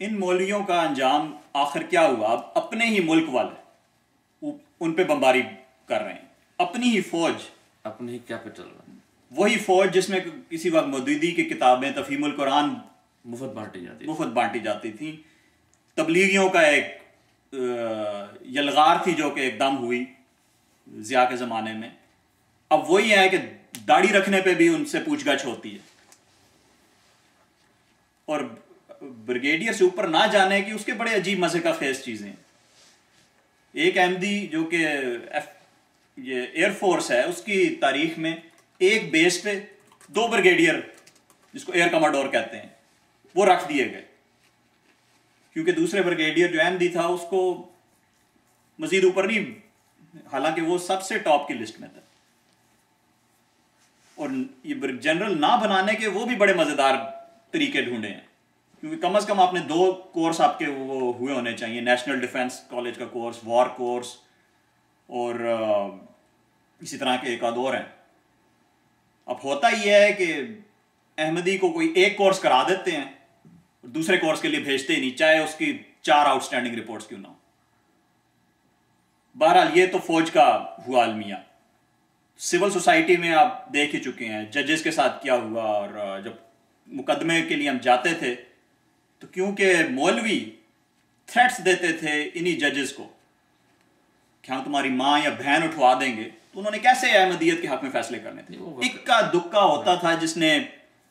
इन मौलवियों का अंजाम आखिर क्या हुआ? अब अपने ही मुल्क वाले उन पे बमबारी कर रहे हैं, अपनी ही फौज, अपनी ही कैपिटल में, वही फौज जिसमें किसी वक्त मौदूदी की किताबें तफहीमुल कुरान मुफ्त बांटी जाती थी। तबलीगियों का एक यलगार थी जो कि एकदम हुई ज़िया के ज़माने में। अब वही है कि दाढ़ी रखने पे भी उनसे पूछगछ होती है, और ब्रिगेडियर से ऊपर ना जाने की उसके बड़े अजीब मज़े का खेस चीज़ें। एक अहमदी जो कि ये एयरफोर्स है, उसकी तारीख में एक बेस पे 2 ब्रिगेडियर, जिसको एयर कमांडोर कहते हैं, वो रख दिए गए, क्योंकि दूसरे ब्रिगेडियर जो अहमदी था उसको मजीद ऊपर नहीं, हालांकि वो सबसे टॉप की लिस्ट में था। और ये जनरल ना बनाने के वो भी बड़े मजेदार तरीके ढूंढे हैं, क्योंकि कम से कम आपने 2 कोर्स आपके वो हुए होने चाहिए, नेशनल डिफेंस कॉलेज का कोर्स, वॉर कोर्स, और इसी तरह के एक आध और हैं। अब होता ही है कि अहमदी को कोई एक कोर्स करा देते हैं, दूसरे कोर्स के लिए भेजते ही नहीं, चाहे उसकी 4 आउटस्टैंडिंग रिपोर्ट्स क्यों ना हो। बहरहाल ये तो फौज का हुआ अलमिया। सिविल सोसाइटी में आप देख ही चुके हैं जजेस के साथ क्या हुआ। और जब मुकदमे के लिए हम जाते थे तो क्योंकि मौलवी थ्रेट्स देते थे इन्हीं जजेस को कि हम तुम्हारी माँ या बहन उठवा देंगे, तो उन्होंने कैसे अहमदियत के हक में फैसले करने थे? इक्का दुक्का होता था जिसने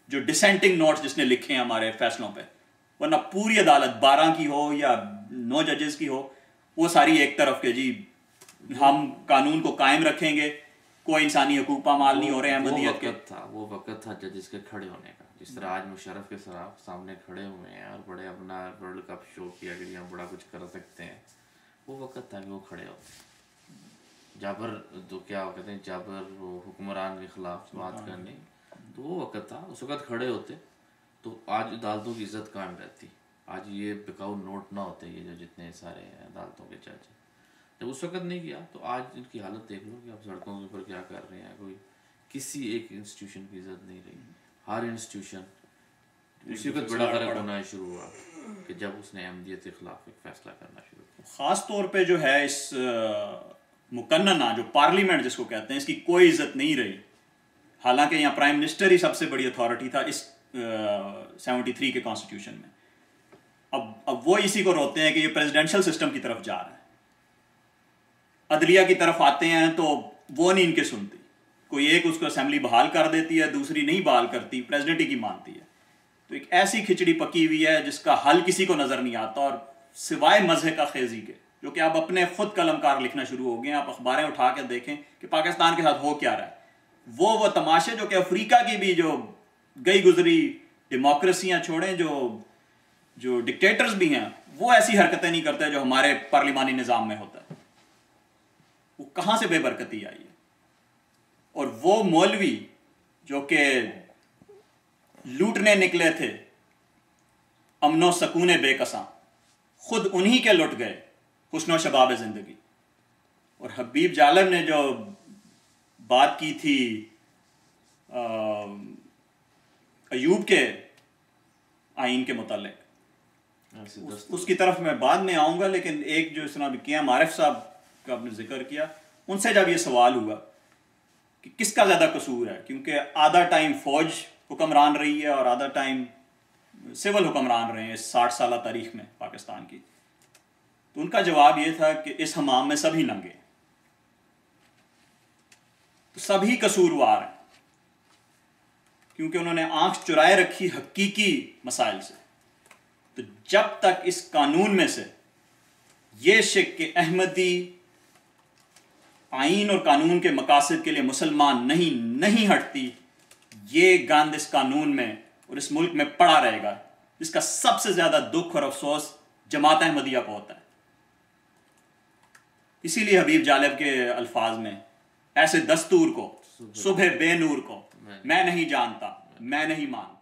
जो डिसेंटिंग नोट्स जिसने लिखे हैं हमारे फैसलों पे, वरना पूरी अदालत 12 की हो या 9 जजेस की हो, वो सारी एक तरफ के जी हम कानून को कायम रखेंगे, कोई इंसानी हकूक पामाल नहीं हो रहे अहमदियत के। वो वक्त था जजेस के खड़े होने का, जिस तरह आज मुशर्रफ के सामने खड़े हुए हैं और बड़े अपना वर्ल्ड कप शो किया कि हम बड़ा कुछ कर सकते हैं। वो वक्त था कि वो खड़े होते। जाबर तो क्या कहते हैं, जाबर हुक्मरान के खिलाफ बात करनी, तो वो वक्त था, उस वक्त खड़े होते तो आज अदालतों की इज्जत कायम रहती। आज ये बिकाऊ नोट ना होते, ये जो जितने सारे अदालतों के जज, जब उस वक्त नहीं किया तो आज इनकी हालत देख लो कि आप सड़कों के ऊपर क्या कर रहे हैं। कोई किसी एक इंस्टीट्यूशन की इज्जत नहीं रही, हर इंस्टीट्यूशन उसी वक्त बड़ा फर्क होना शुरू हुआ कि जब उसने अहमदियत के खिलाफ एक फैसला करना शुरू किया। ख़ास तौर पे जो है इस मुकन्नना जो पार्लियामेंट जिसको कहते हैं, इसकी कोई इज्जत नहीं रही। हालांकि यहाँ प्राइम मिनिस्टर ही सबसे बड़ी अथॉरिटी था इस 73 के कॉन्स्टिट्यूशन में। अब वो इसी को रोकते हैं कि ये प्रेसिडेंशियल सिस्टम की तरफ जा रहा है। अदलिया की तरफ आते हैं तो वो नहीं इनके सुनती, कोई एक उसको असेंबली बहाल कर देती है, दूसरी नहीं बहाल करती, प्रेसिडेंट ही की मानती है। तो एक ऐसी खिचड़ी पकी हुई है जिसका हल किसी को नजर नहीं आता, और सिवाय मज़े का खेजी के, जो कि आप अपने खुद कलमकार लिखना शुरू हो गए। आप अखबारें उठा के देखें कि पाकिस्तान के साथ हो क्या रहा है। वो तमाशे जो कि अफ्रीका की भी जो गई गुजरी डेमोक्रेसियां छोड़ें, जो डिक्टेटर्स भी हैं, वो ऐसी हरकतें नहीं करते जो हमारे पार्लिमानी निज़ाम में होता है। वो कहां से बेबरकती आई है। और वो मौलवी जो कि लूटने निकले थे अमनो सकूने बेकसा, खुद उन्हीं के लुट गए हुस्नो शबाब जिंदगी। और हबीब जालिब ने जो बात की थी अयूब के आइन के मुतालिक, उसकी तरफ मैं बाद में आऊंगा, लेकिन एक जो इसना किया मारिफ साहब का आपने जिक्र किया, उनसे जब ये सवाल हुआ कि किसका ज़्यादा कसूर है, क्योंकि आधा टाइम फौज हुक्मरान रही है और आधा टाइम सिविल हुक्मरान रहे हैं इस 60 साल तारीख में पाकिस्तान की, तो उनका जवाब ये था कि इस हमाम में सभी नंगे, तो सभी कसूरवार हैं, क्योंकि उन्होंने आंख चुराए रखी हकीकी मसाइल से। तो जब तक इस कानून में से ये शिक के अहमदी आइन और कानून के मकासद के लिए मुसलमान नहीं हटती, ये गंद इस कानून में और इस मुल्क में पड़ा रहेगा, जिसका सबसे ज्यादा दुख और अफसोस जमात अहमदिया को होता है। इसीलिए हबीब जालिब के अल्फाज में ऐसे दस्तूर को, सुबह बेनूर को मैं नहीं जानता, मैं नहीं मानता।